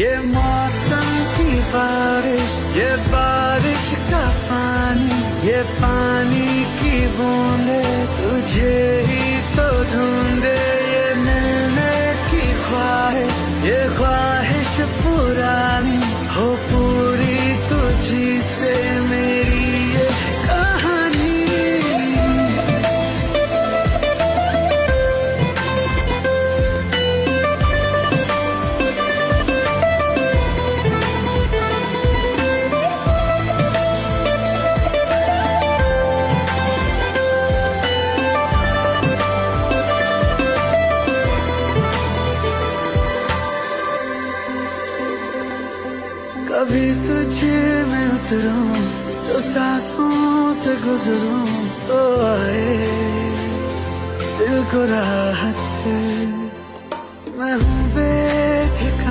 ये मौसम की बारिश, ये बारिश का पानी, ये पानी की बूंदे तुझे ही तो ढूंढे। ये मिलने की ख्वाहिश, ये ख्वाहिश पुरानी हो पूरी तुझी से मेरी ये कहानी। कभी तुझे मैं उतरूं तो सांसों से गुजरूं तो आए दिल को राहत। मैं हूँ